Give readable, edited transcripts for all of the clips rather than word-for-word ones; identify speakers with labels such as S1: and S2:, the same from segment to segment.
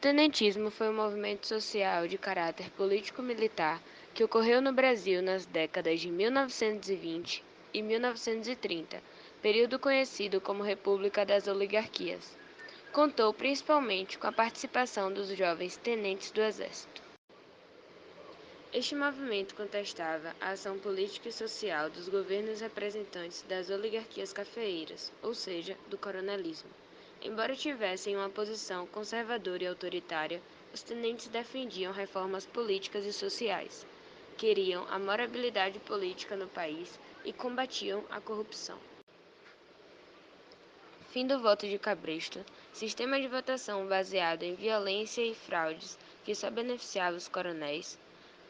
S1: tenentismo foi um movimento social de caráter político-militar que ocorreu no Brasil nas décadas de 1920 e 1930, período conhecido como República das Oligarquias. Contou principalmente com a participação dos jovens tenentes do Exército. Este movimento contestava a ação política e social dos governos representantes das oligarquias cafeeiras, ou seja, do coronelismo. Embora tivessem uma posição conservadora e autoritária, os tenentes defendiam reformas políticas e sociais, queriam a moralidade política no país e combatiam a corrupção. Fim do voto de cabresto, sistema de votação baseado em violência e fraudes que só beneficiava os coronéis,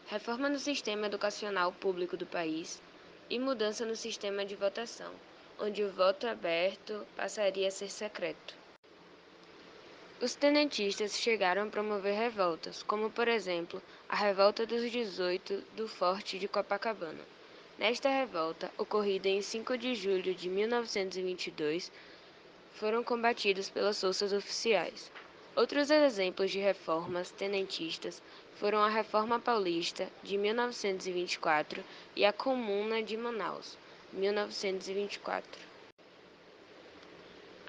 S1: reforma no sistema educacional público do país e mudança no sistema de votação, onde o voto aberto passaria a ser secreto. Os tenentistas chegaram a promover revoltas, como por exemplo a Revolta dos 18 do Forte de Copacabana. Nesta revolta, ocorrida em 5 de julho de 1922, foram combatidos pelas forças oficiais. Outros exemplos de reformas tenentistas foram a Reforma Paulista, de 1924, e a Comuna de Manaus, 1924.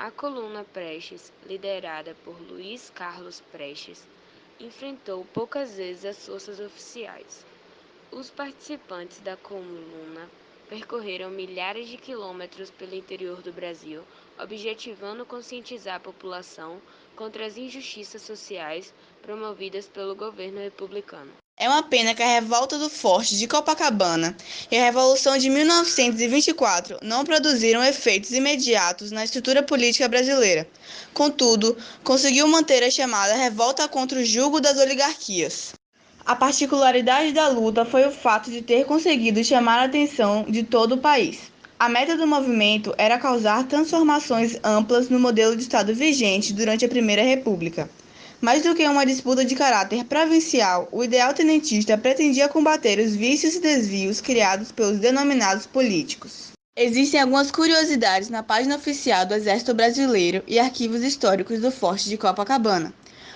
S1: A Coluna Prestes, liderada por Luiz Carlos Prestes, enfrentou poucas vezes as forças oficiais. Os participantes da coluna percorreram milhares de quilômetros pelo interior do Brasil, objetivando conscientizar a população contra as injustiças sociais promovidas pelo governo republicano.
S2: É uma pena que a Revolta do Forte de Copacabana e a Revolução de 1924 não produziram efeitos imediatos na estrutura política brasileira. Contudo, conseguiu manter a chamada revolta contra o jugo das oligarquias. A particularidade da luta foi o fato de ter conseguido chamar a atenção de todo o país. A meta do movimento era causar transformações amplas no modelo de Estado vigente durante a Primeira República. Mais do que uma disputa de caráter provincial, o ideal tenentista pretendia combater os vícios e desvios criados pelos denominados políticos. Existem algumas curiosidades na página oficial do Exército Brasileiro e arquivos históricos do Forte de Copacabana,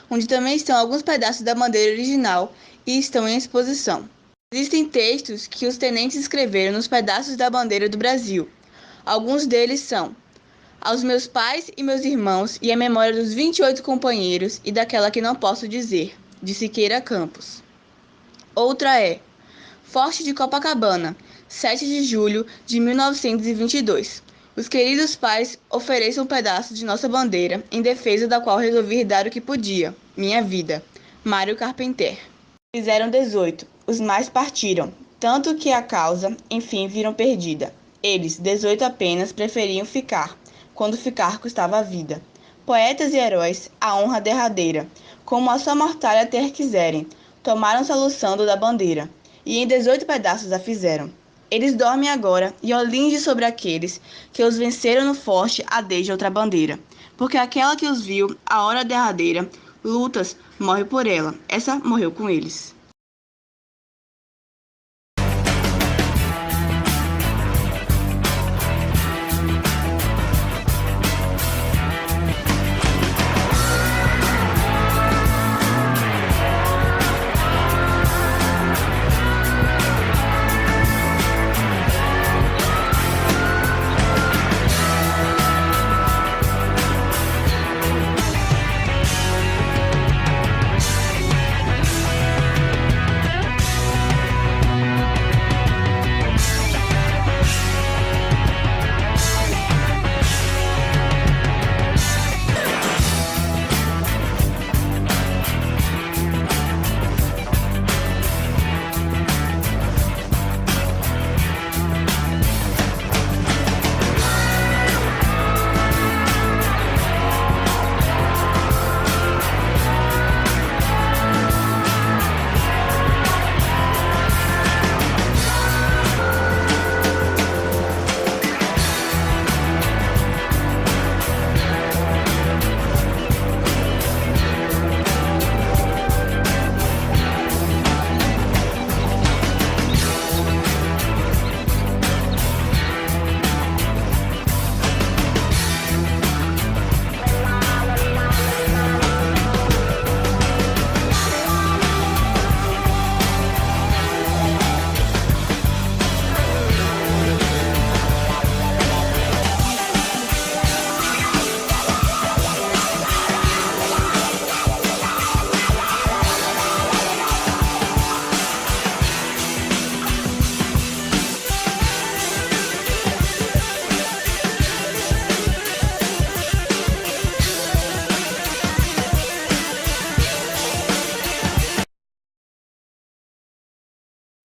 S2: onde também estão alguns pedaços da bandeira original e estão em exposição. Existem textos que os tenentes escreveram nos pedaços da bandeira do Brasil. Alguns deles são: aos meus pais e meus irmãos e a memória dos 28 companheiros e daquela que não posso dizer, de Siqueira Campos. Outra é: Forte de Copacabana, 7 de julho de 1922. Os queridos pais ofereçam um pedaço de nossa bandeira, em defesa da qual resolvi dar o que podia, minha vida. Mário Carpenter. Fizeram 18, os mais partiram, tanto que a causa, enfim, viram perdida. Eles, 18 apenas, preferiam ficar, quando ficar custava a vida. Poetas e heróis, a honra derradeira, como a sua mortalha ter quiserem, tomaram-se a luçando da bandeira, e em 18 pedaços a fizeram. Eles dormem agora, e olinde sobre aqueles que os venceram no forte a desde outra bandeira, porque aquela que os viu, a hora derradeira, lutas, morre por ela, essa morreu com eles.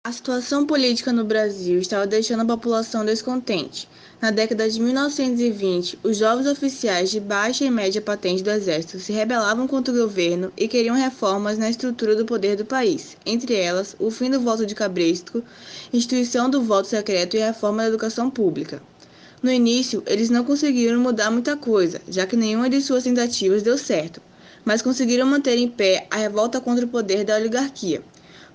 S2: A situação política no Brasil estava deixando a população descontente. Na década de 1920, os jovens oficiais de baixa e média patente do Exército se rebelavam contra o governo e queriam reformas na estrutura do poder do país, entre elas o fim do voto de cabresto, instituição do voto secreto e a reforma da educação pública. No início, eles não conseguiram mudar muita coisa, já que nenhuma de suas tentativas deu certo, mas conseguiram manter em pé a revolta contra o poder da oligarquia.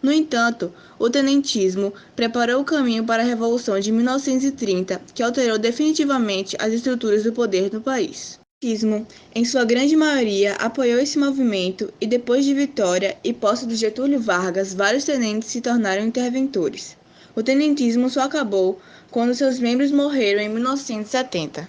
S2: No entanto, o tenentismo preparou o caminho para a Revolução de 1930, que alterou definitivamente as estruturas do poder no país. O tenentismo, em sua grande maioria, apoiou esse movimento e, depois de vitória e posse de Getúlio Vargas, vários tenentes se tornaram interventores. O tenentismo só acabou quando seus membros morreram em 1970.